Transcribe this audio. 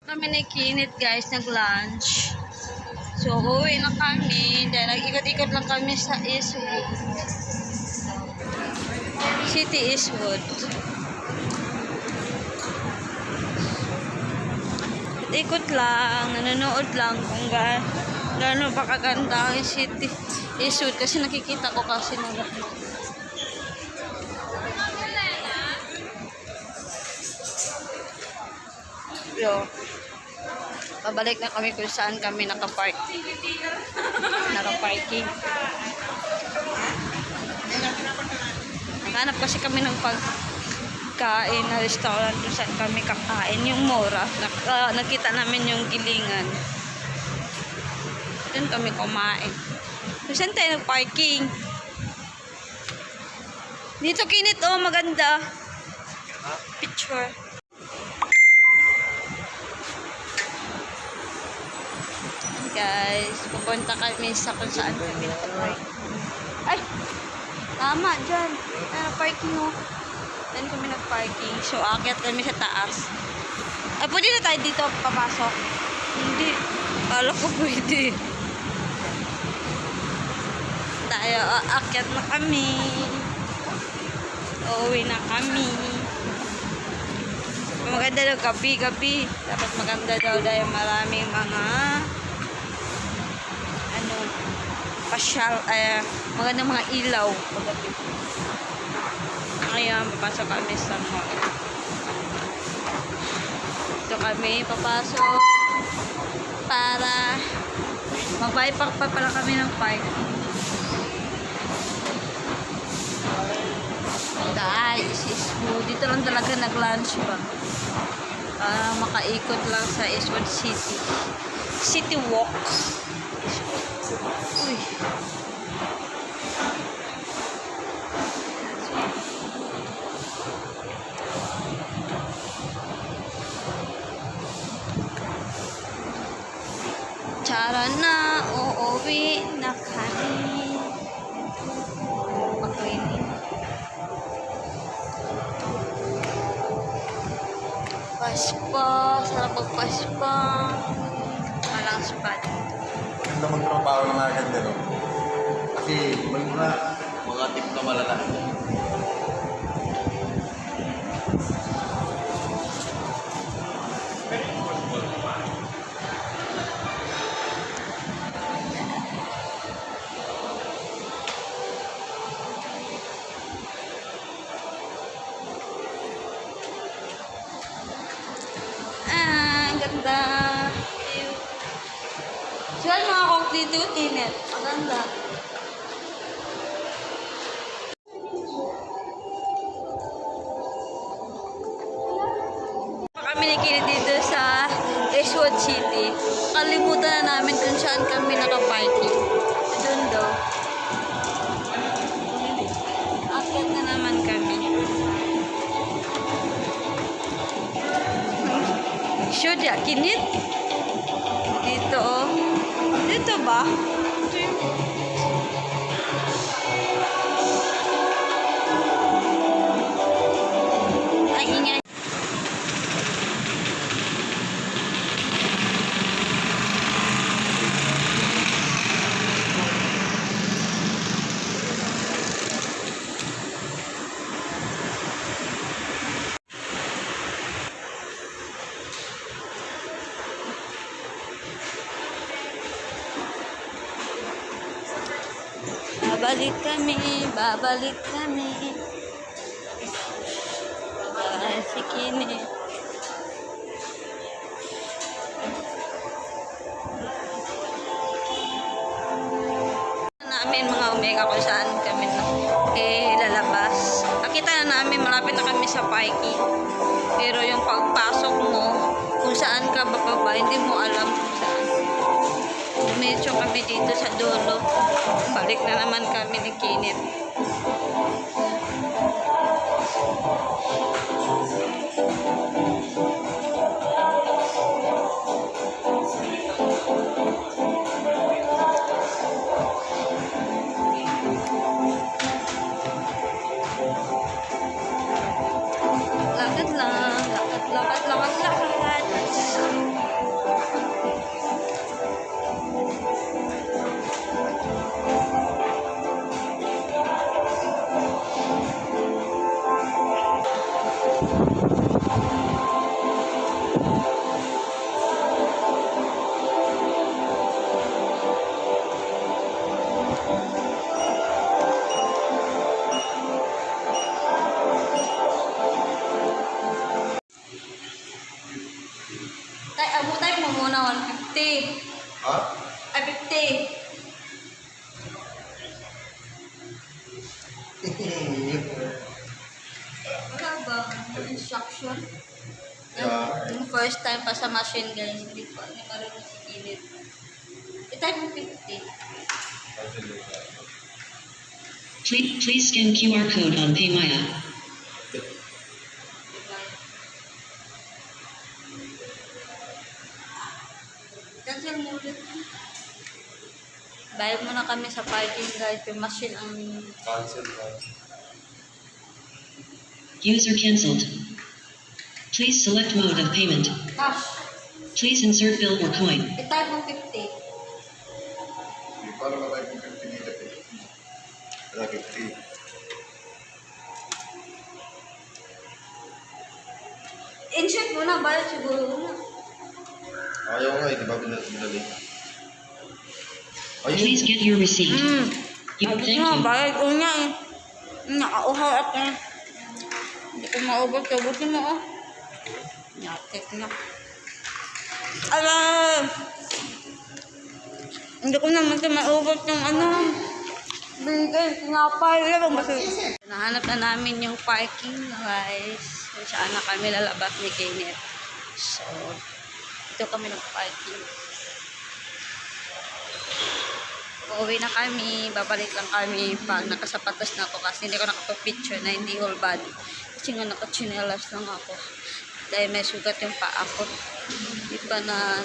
Kami na kinit guys, nag-lunch. So, uwi na kami. Dahil nag-ikot-ikot lang kami sa Eastwood. City Eastwood. Ikot lang, nanonood lang kung gaano ba kaganda ang City Eastwood. Kasi nakikita ko kasi Yo. Pabalik na kami kung saan kami nakapark. Nakaparking. Naghanap kasi kami ng pagkain na restaurant kung saan kami kakain. Yung Mora. Nakita namin yung Gilingan. Doon kami kumain. Kung saan tayo nag-parking? Dito kinit, oh, maganda. Picture. Guys, pupunta kami sa kung saan kami naka-park. Ay! Tama, dyan. Parking mo. Dyan kami nag-parking. So, aakyat kami sa taas. Ay, pwede na tayo dito papasok. Hindi. Kala ko pwede. Tayo, aakyat na kami. Uuwi na kami. Maganda daw gabi-gabi. Dapat maganda daw dahil maraming mga pasyal, magandang mga ilaw paggabi. Ngayon, papasok kami sa mall. Ito kami papasok para mag-bypass pa pala kami ng park. Guys, dito lang talaga nag-lunch pa. Para makaikot lang sa Eastwood City. City walk. Uy. Tara na, uuwi na kami. Pag-cleaning. Paspa, sarap magpaspa. Walang spot. Ganda magtrabaho ng mga ganda, no? Kasi may mga tip na malala. Ganda. Diyan mga kong dito init. Maganda. Kami nakikinig dito sa Eastwood City. Kalimutan na namin kung saan kami nakaparking. Doon daw. Akyat na naman kami. Should ya, kinit? Dito, oh. Dito ba? Ito yung... Ay, ingay. Babalik kami, babalik kami. Si Kini. Namin mga Omega kung saan kami lalabas. Nakita na namin, malapit na kami sa parking. Pero yung pagpasok mo, kung saan ka bababa, hindi mo alam kung saan. Medyo kami dito sa dulo. Balik na naman kami ni Kinit. Lakad lang, lakad. Abutay mo muna 150. Ha? Ay, 50. Wala ba? Instruction? Yeah. Yung first time pa sa machine, guys, hindi marunong si Kilit. I-type mo 50. Please scan QR code on Paymaya. Cancel mo ulit. Bayad muna kami sa parking, guys. Yung machine ang... Cancel. User cancelled. Please select mode of payment. Cash. Please insert bill or coin. I-type mo 50. Paano ba tayo kung 50 dito? Wala 50. Insert mo na, bayad siguro na. Ayaw nga eh, di ba binali? Ayun. Please get your receipt. Thank Thank na, you. bayad ko na eh. Nakauhaw ako. Hindi ko maubos. Kabutin mo oh. Nyatik na. Alam! Hindi ko naman ito maubos yung ano. Bigay, sinapay. Alam ba siya? Nahanap na namin yung parking, guys. Kung saan na kami lalabas ni Kenneth. So, ito kami nag-parking. Uuwi na kami, babalik lang kami pag nakasapatos na ako kasi hindi ko nakapag-picture na hindi whole body. Kasi nga nakachinelas lang ako. Dahil may sugat yung paa ko. Di pa na